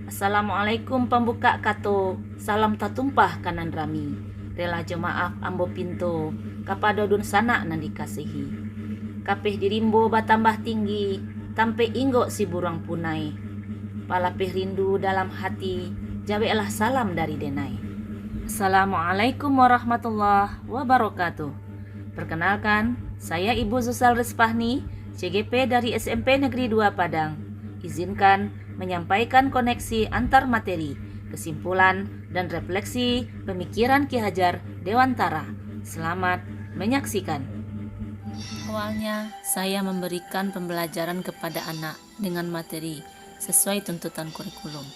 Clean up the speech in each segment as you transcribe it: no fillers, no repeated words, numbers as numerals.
Assalamualaikum pembuka kato, salam tatumpah kanan rami, rela jemaaf ambo pinto, kapadodun sana nan dikasihi. Kapeh dirimbo batambah tinggi, tampe inggo si burung punai. Palapeh rindu dalam hati, jawelah salam dari denai. Assalamualaikum warahmatullahi wabarakatuh. Perkenalkan, saya Ibu Zusal Rizpahni, CGP dari SMP Negeri 2 Padang. Izinkan menyampaikan koneksi antar materi, kesimpulan, dan refleksi pemikiran Ki Hajar Dewantara. Selamat menyaksikan. Awalnya, saya memberikan pembelajaran kepada anak dengan materi sesuai tuntutan kurikulum,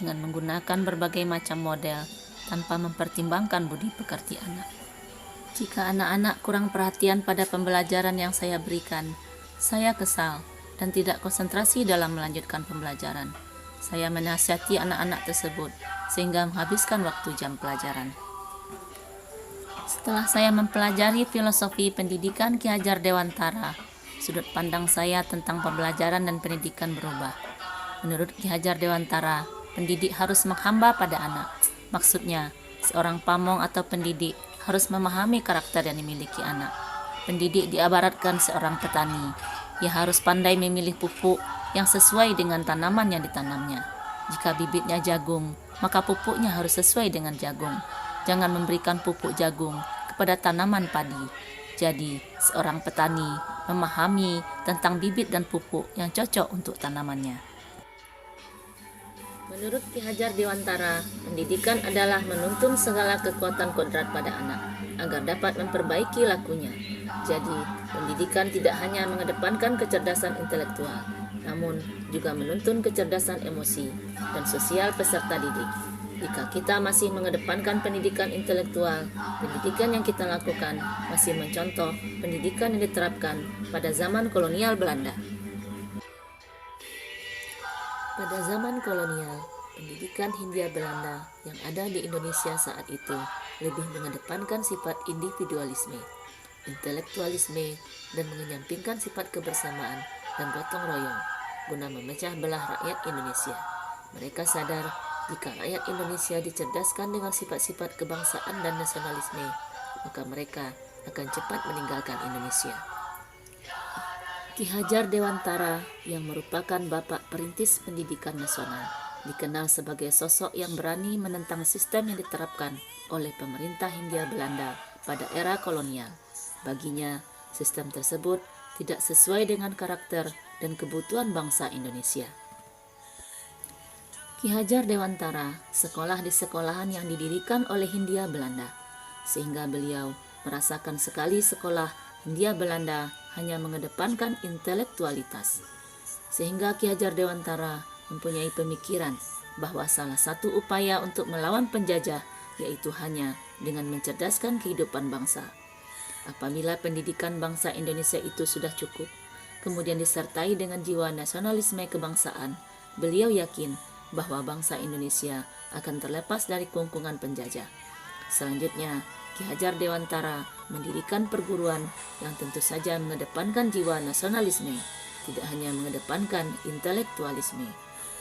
dengan menggunakan berbagai macam model tanpa mempertimbangkan budi pekerti anak. Jika anak-anak kurang perhatian pada pembelajaran yang saya berikan, saya kesal dan tidak konsentrasi dalam melanjutkan pembelajaran. Saya menasihati anak-anak tersebut sehingga menghabiskan waktu jam pelajaran. Setelah saya mempelajari filosofi pendidikan Ki Hajar Dewantara, sudut pandang saya tentang pembelajaran dan pendidikan berubah. Menurut Ki Hajar Dewantara, pendidik harus menghamba pada anak. Maksudnya, seorang pamong atau pendidik harus memahami karakter yang dimiliki anak. Pendidik diibaratkan seorang petani. Ia harus pandai memilih pupuk yang sesuai dengan tanaman yang ditanamnya. Jika bibitnya jagung, maka pupuknya harus sesuai dengan jagung. Jangan memberikan pupuk jagung kepada tanaman padi. Jadi, seorang petani memahami tentang bibit dan pupuk yang cocok untuk tanamannya. Menurut Ki Hajar Dewantara, pendidikan adalah menuntun segala kekuatan kodrat pada anak agar dapat memperbaiki lakunya. Jadi, pendidikan tidak hanya mengedepankan kecerdasan intelektual, namun juga menuntun kecerdasan emosi dan sosial peserta didik. Jika kita masih mengedepankan pendidikan intelektual, pendidikan yang kita lakukan masih mencontoh pendidikan yang diterapkan pada zaman kolonial Belanda. Pada zaman kolonial, pendidikan Hindia Belanda yang ada di Indonesia saat itu lebih mengedepankan sifat individualisme, intelektualisme, dan menyampingkan sifat kebersamaan dan gotong royong guna memecah belah rakyat Indonesia. Mereka sadar jika rakyat Indonesia dicerdaskan dengan sifat-sifat kebangsaan dan nasionalisme, maka mereka akan cepat meninggalkan Indonesia. Ki Hajar Dewantara yang merupakan bapak perintis pendidikan nasional dikenal sebagai sosok yang berani menentang sistem yang diterapkan oleh pemerintah Hindia Belanda pada era kolonial. Baginya, sistem tersebut tidak sesuai dengan karakter dan kebutuhan bangsa Indonesia. Ki Hajar Dewantara sekolah di sekolahan yang didirikan oleh Hindia Belanda, sehingga beliau merasakan sekali sekolah Hindia Belanda hanya mengedepankan intelektualitas. Sehingga Ki Hajar Dewantara mempunyai pemikiran bahwa salah satu upaya untuk melawan penjajah yaitu hanya dengan mencerdaskan kehidupan bangsa. Apabila pendidikan bangsa Indonesia itu sudah cukup, kemudian disertai dengan jiwa nasionalisme kebangsaan, beliau yakin bahwa bangsa Indonesia akan terlepas dari kungkungan penjajah. Selanjutnya, Ki Hajar Dewantara mendirikan perguruan yang tentu saja mengedepankan jiwa nasionalisme, tidak hanya mengedepankan intelektualisme.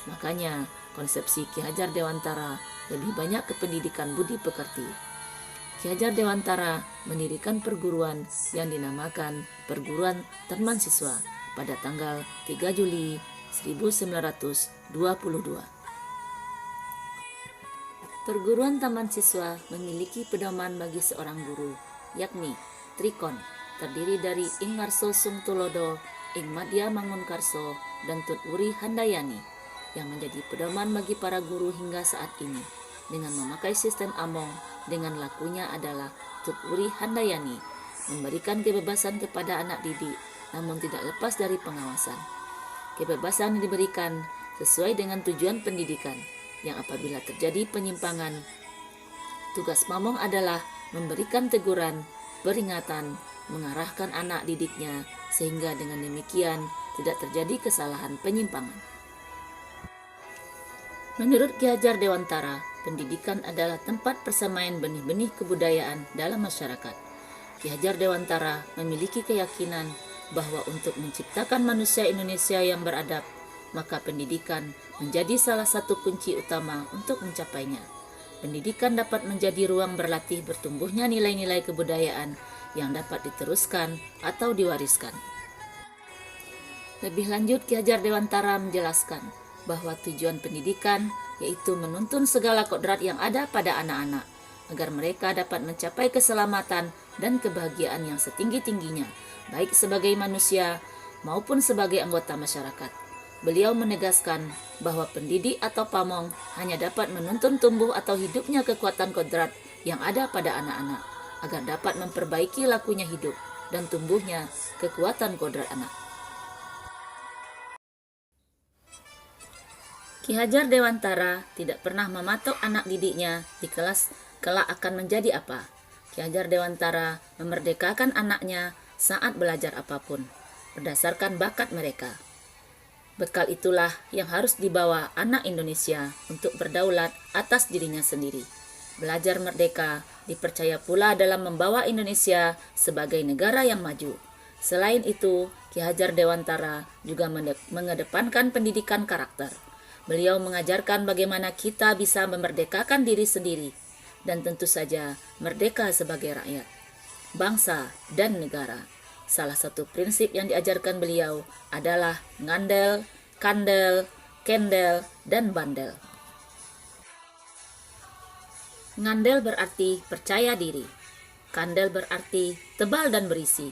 Makanya, konsepsi Ki Hajar Dewantara lebih banyak ke pendidikan budi pekerti. Ki Hajar Dewantara mendirikan perguruan yang dinamakan Perguruan Taman Siswa pada tanggal 3 Juli 1922. Perguruan Taman Siswa memiliki pedoman bagi seorang guru, yakni Trikon, terdiri dari Ing Marso Sung Tulodo, Ing Madya Mangunkarso, dan Tut Wuri Handayani, yang menjadi pedoman bagi para guru hingga saat ini. Dengan memakai sistem Among, dengan lakunya adalah Tut Wuri Handayani, memberikan kebebasan kepada anak didik, namun tidak lepas dari pengawasan. Kebebasan yang diberikan sesuai dengan tujuan pendidikan, yang apabila terjadi penyimpangan, tugas pamong adalah memberikan teguran, peringatan, mengarahkan anak didiknya, sehingga dengan demikian tidak terjadi kesalahan penyimpangan. Menurut Ki Hajar Dewantara, pendidikan adalah tempat persemaian benih-benih kebudayaan dalam masyarakat. Ki Hajar Dewantara memiliki keyakinan bahwa untuk menciptakan manusia Indonesia yang beradab, maka pendidikan menjadi salah satu kunci utama untuk mencapainya. Pendidikan dapat menjadi ruang berlatih bertumbuhnya nilai-nilai kebudayaan yang dapat diteruskan atau diwariskan. Lebih lanjut, Ki Hajar Dewantara menjelaskan bahwa tujuan pendidikan yaitu menuntun segala kodrat yang ada pada anak-anak agar mereka dapat mencapai keselamatan dan kebahagiaan yang setinggi-tingginya, baik sebagai manusia maupun sebagai anggota masyarakat. Beliau menegaskan bahwa pendidik atau pamong hanya dapat menuntun tumbuh atau hidupnya kekuatan kodrat yang ada pada anak-anak agar dapat memperbaiki lakunya hidup dan tumbuhnya kekuatan kodrat anak. Ki Hajar Dewantara tidak pernah mematok anak didiknya di kelas kelak akan menjadi apa. Ki Hajar Dewantara memerdekakan anaknya saat belajar apapun, berdasarkan bakat mereka. Bekal itulah yang harus dibawa anak Indonesia untuk berdaulat atas dirinya sendiri. Belajar merdeka dipercaya pula dalam membawa Indonesia sebagai negara yang maju. Selain itu, Ki Hajar Dewantara juga mengedepankan pendidikan karakter. Beliau mengajarkan bagaimana kita bisa memerdekakan diri sendiri dan tentu saja merdeka sebagai rakyat, bangsa, dan negara. Salah satu prinsip yang diajarkan beliau adalah ngandel, kandel, kendel, dan bandel. Ngandel berarti percaya diri. Kandel berarti tebal dan berisi.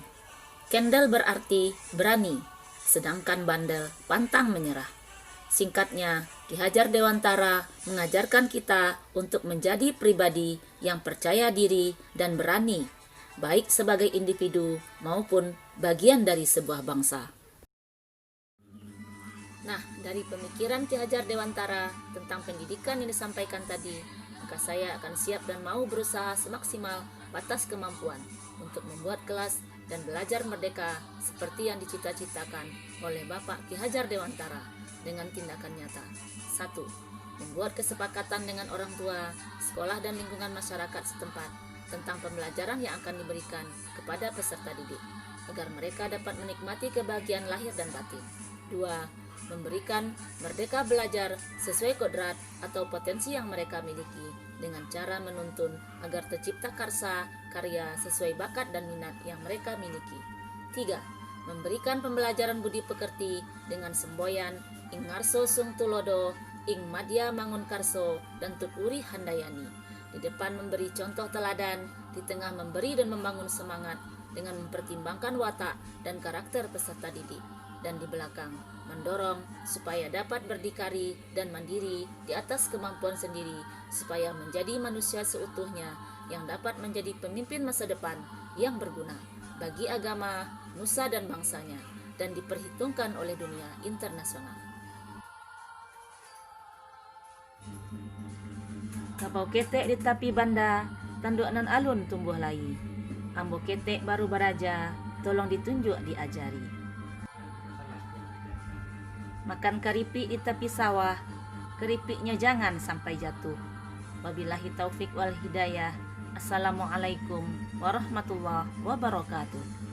Kendel berarti berani, sedangkan bandel pantang menyerah. Singkatnya, Ki Hajar Dewantara mengajarkan kita untuk menjadi pribadi yang percaya diri dan berani, baik sebagai individu maupun bagian dari sebuah bangsa. Nah, dari pemikiran Ki Hajar Dewantara tentang pendidikan yang disampaikan tadi, maka saya akan siap dan mau berusaha semaksimal batas kemampuan untuk membuat kelas dan belajar merdeka seperti yang dicita-citakan oleh Bapak Ki Hajar Dewantara dengan tindakan nyata. 1. Membuat kesepakatan dengan orang tua, sekolah dan lingkungan masyarakat setempat tentang pembelajaran yang akan diberikan kepada peserta didik, agar mereka dapat menikmati kebahagiaan lahir dan batin. 2. Memberikan merdeka belajar sesuai kodrat atau potensi yang mereka miliki dengan cara menuntun agar tercipta karya sesuai bakat dan minat yang mereka miliki. 3. Memberikan pembelajaran budi pekerti dengan semboyan ing ngarso sung tulodo, ing madya mangun karso, dan tuturi handayani. Di depan memberi contoh teladan, di tengah memberi dan membangun semangat dengan mempertimbangkan watak dan karakter peserta didik, dan di belakang mendorong supaya dapat berdikari dan mandiri di atas kemampuan sendiri, supaya menjadi manusia seutuhnya yang dapat menjadi pemimpin masa depan yang berguna bagi agama, nusa dan bangsanya, dan diperhitungkan oleh dunia internasional. Kapau ketek di tepi banda, tanduk nan alun tumbuh lai. Ambo ketek baru baraja, tolong ditunjuk diajari. Makan keripik di tepi sawah, keripiknya jangan sampai jatuh. Wabillahi taufik wal hidayah. Assalamualaikum warahmatullahi wabarakatuh.